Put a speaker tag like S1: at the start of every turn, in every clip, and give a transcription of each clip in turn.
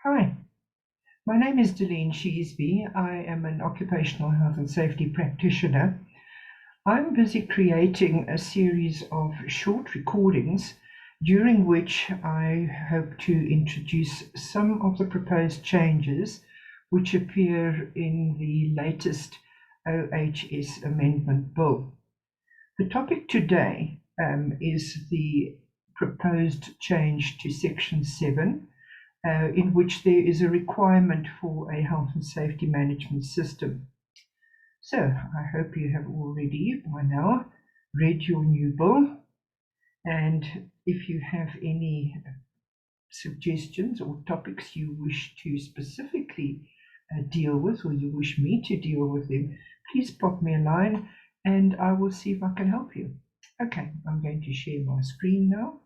S1: Hi, my name is Delene Sheasby. I am an occupational health and safety practitioner. I'm busy creating a series of short recordings during which I hope to introduce some of the proposed changes which appear in the latest OHS Amendment Bill. The topic today is the proposed change to Section 7 in which there is a requirement for a health and safety management system. So I hope you have already by now read your new bill, and if you have any suggestions or topics you wish to specifically deal with, or you wish me to deal with them, please pop me a line and I will see if I can help you. Okay, I'm going to share my screen now.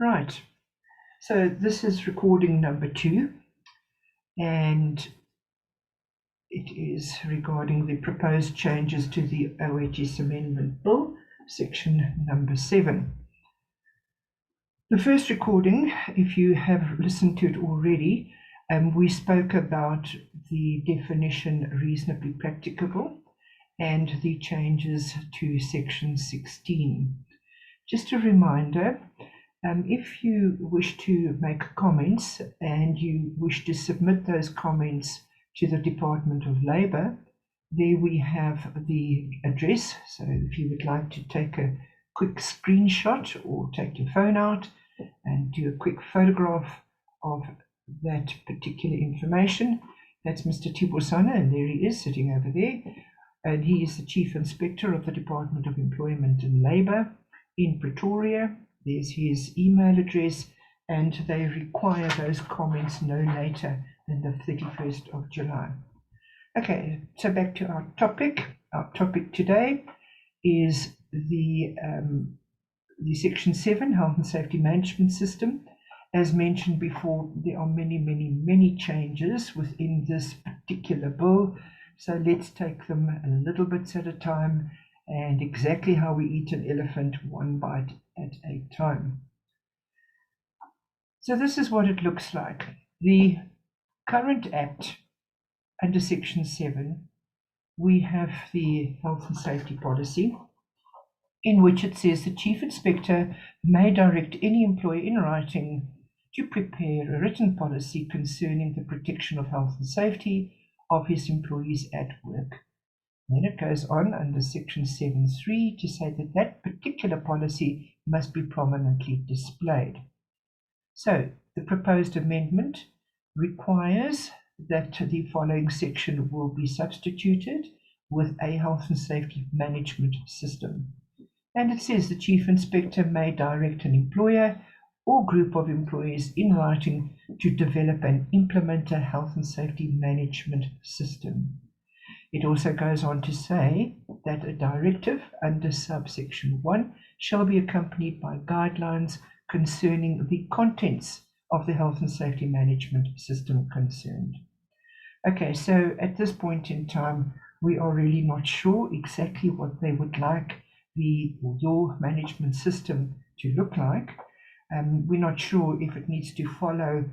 S1: Right, so this is recording number 2, and it is regarding the proposed changes to the OHS Amendment Bill, section number 7. The first recording, if you have listened to it already, we spoke about the definition reasonably practicable and the changes to section 16. Just a reminder, if you wish to make comments and you wish to submit those comments to the Department of Labour, there we have the address. So if you would like to take a quick screenshot or take your phone out and do a quick photograph of that particular information, that's Mr. Tibosana, and there he is sitting over there. And he is the Chief Inspector of the Department of Employment and Labour in Pretoria. There's his email address, and they require those comments no later than the 31st of July. Okay, so back to our topic. Our topic today is the Section 7 Health and Safety Management System. As mentioned before, there are many changes within this particular bill. So let's take them a little bit at a time, and exactly how we eat an elephant, one bite at a time. So this is what it looks like. The current Act under Section 7, we have the health and safety policy, in which it says the Chief Inspector may direct any employer in writing to prepare a written policy concerning the protection of health and safety of his employees at work. Then it goes on under Section 7.3 to say that that particular policy must be prominently displayed. So the proposed amendment requires that the following section will be substituted with a health and safety management system. And it says the Chief Inspector may direct an employer or group of employees in writing to develop and implement a health and safety management system. It also goes on to say that a directive under subsection 1 shall be accompanied by guidelines concerning the contents of the health and safety management system concerned. Okay, so at this point in time, we are really not sure exactly what they would like your management system to look like. We're not sure if it needs to follow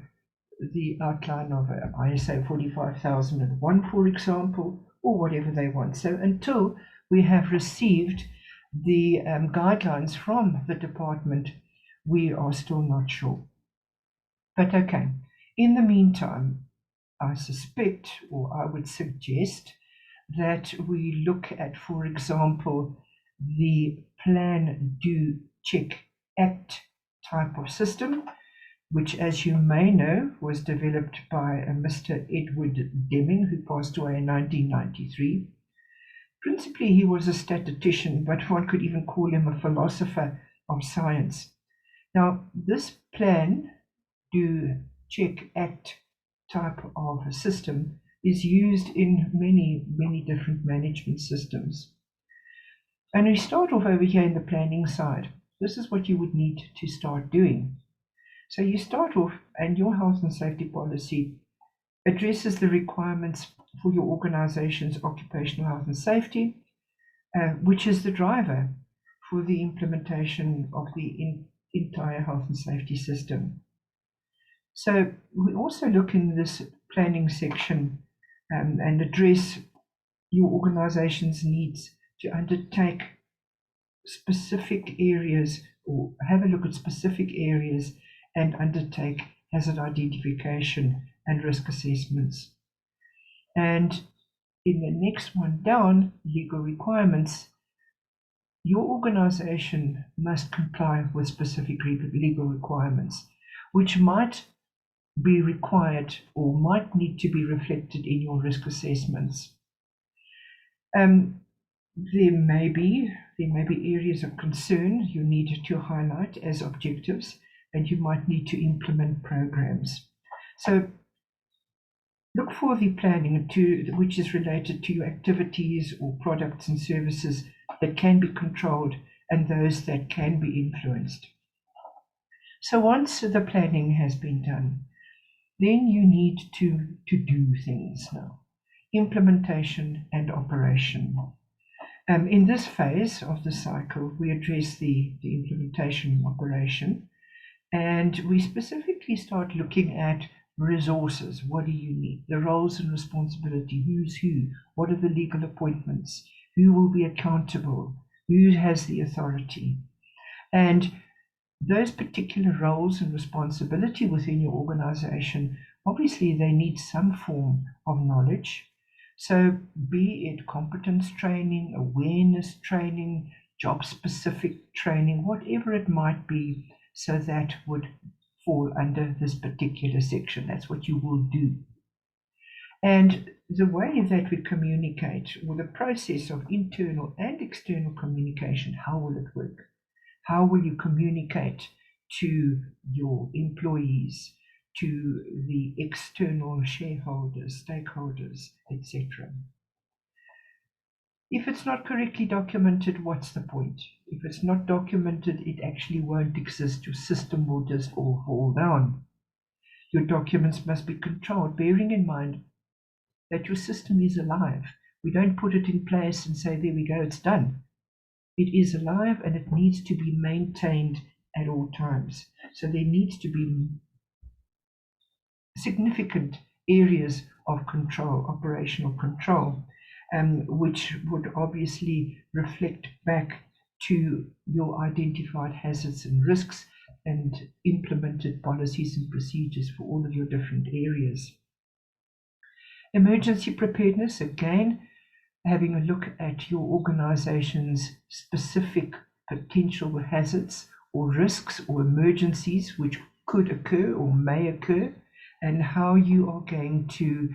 S1: the outline of ISO 45001, for example, or whatever they want. So until we have received the guidelines from the department, we are still not sure. But okay, in the meantime, I suspect, or I would suggest, that we look at, for example, the Plan, Do, Check, Act type of system, which, as you may know, was developed by Mr. Edward Deming, who passed away in 1993. Principally, he was a statistician, but one could even call him a philosopher of science. Now, this Plan, Do, Check, Act type of system is used in many different management systems. And we start off over here in the planning side. This is what you would need to start doing. So you start off, and your health and safety policy addresses the requirements for your organization's occupational health and safety, which is the driver for the implementation of the entire health and safety system. So we also look in this planning section and address your organization's needs to undertake specific areas, or have a look at specific areas and undertake hazard identification and risk assessments. And in the next one down, legal requirements, your organization must comply with specific legal requirements, which might be required or might need to be reflected in your risk assessments. There may be areas of concern you need to highlight as objectives, and you might need to implement programs. So look for the planning which is related to your activities or products and services that can be controlled and those that can be influenced. So once the planning has been done, then you need to do things now. Implementation and operation. In this phase of the cycle, we address the implementation operation, and we specifically start looking at resources. What do you need? The roles and responsibility, who's who, what are the legal appointments, who will be accountable, who has the authority. And those particular roles and responsibility within your organization, obviously they need some form of knowledge. So be it competence training, awareness training, job-specific training, whatever it might be, so that would fall under this particular section. That's what you will do. And the way that we communicate, or the process of internal and external communication, how will it work? How will you communicate to your employees, to the external shareholders, stakeholders, etc.? If it's not correctly documented, what's the point? If it's not documented, it actually won't exist. Your system will just all fall down. Your documents must be controlled, bearing in mind that your system is alive. We don't put it in place and say, there we go, it's done. It is alive and it needs to be maintained at all times. So there needs to be significant areas of control, operational control, which would obviously reflect back to your identified hazards and risks and implemented policies and procedures for all of your different areas. Emergency preparedness, again, having a look at your organization's specific potential hazards or risks or emergencies which could occur or may occur, and how you are going to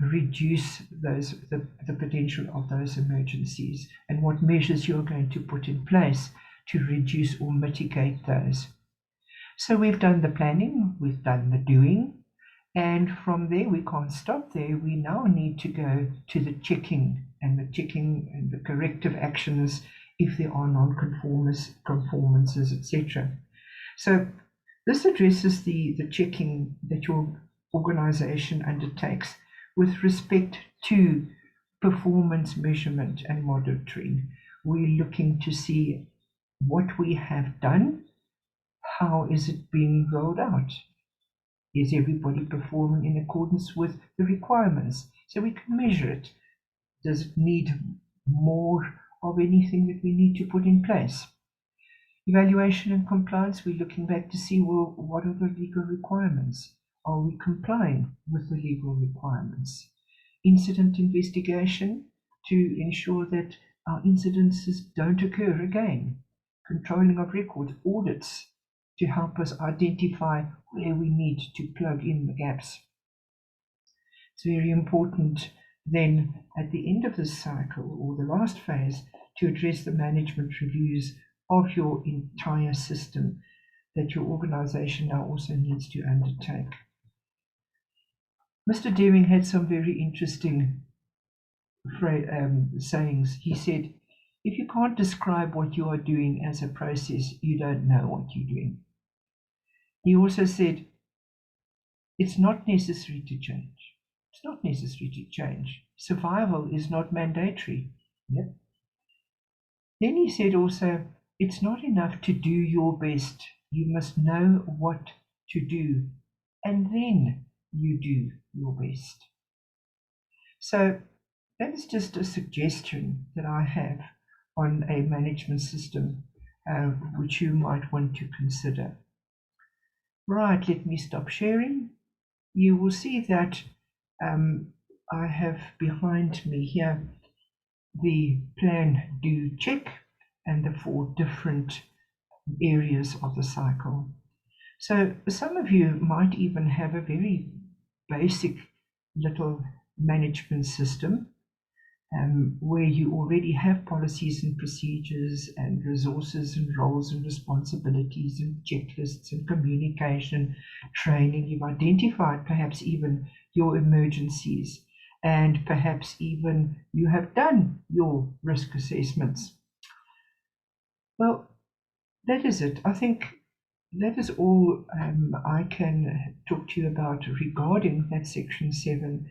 S1: reduce the potential of those emergencies, and what measures you're going to put in place to reduce or mitigate those. So we've done the planning, we've done the doing, and from there we can't stop there. We now need to go to the checking and the corrective actions if there are non-conformances, etc. So this addresses the checking that your organization undertakes with respect to performance measurement and monitoring. We're looking to see what we have done, how is it being rolled out? Is everybody performing in accordance with the requirements? So we can measure it. Does it need more of anything that we need to put in place? Evaluation and compliance, we're looking back to see, well, what are the legal requirements? Are we complying with the legal requirements? Incident investigation to ensure that our incidences don't occur again. Controlling of records, audits to help us identify where we need to plug in the gaps. It's very important then at the end of this cycle, or the last phase, to address the management reviews of your entire system that your organization now also needs to undertake. Mr. Deering had some very interesting sayings. He said, if you can't describe what you are doing as a process, you don't know what you're doing. He also said, it's not necessary to change. It's not necessary to change. Survival is not mandatory. Yep. Then he said also, it's not enough to do your best. You must know what to do, and then you do your best. So that is just a suggestion that I have on a management system which you might want to consider. Right, let me stop sharing. You will see that I have behind me here the plan, do, check, and the 4 different areas of the cycle. So some of you might even have a very basic little management system where you already have policies and procedures and resources and roles and responsibilities and checklists and communication, training. You've identified perhaps even your emergencies, and perhaps even you have done your risk assessments. Well, that is it. I think that is all I can talk to you about regarding that Section 7.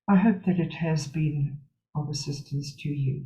S1: I hope that it has been of assistance to you.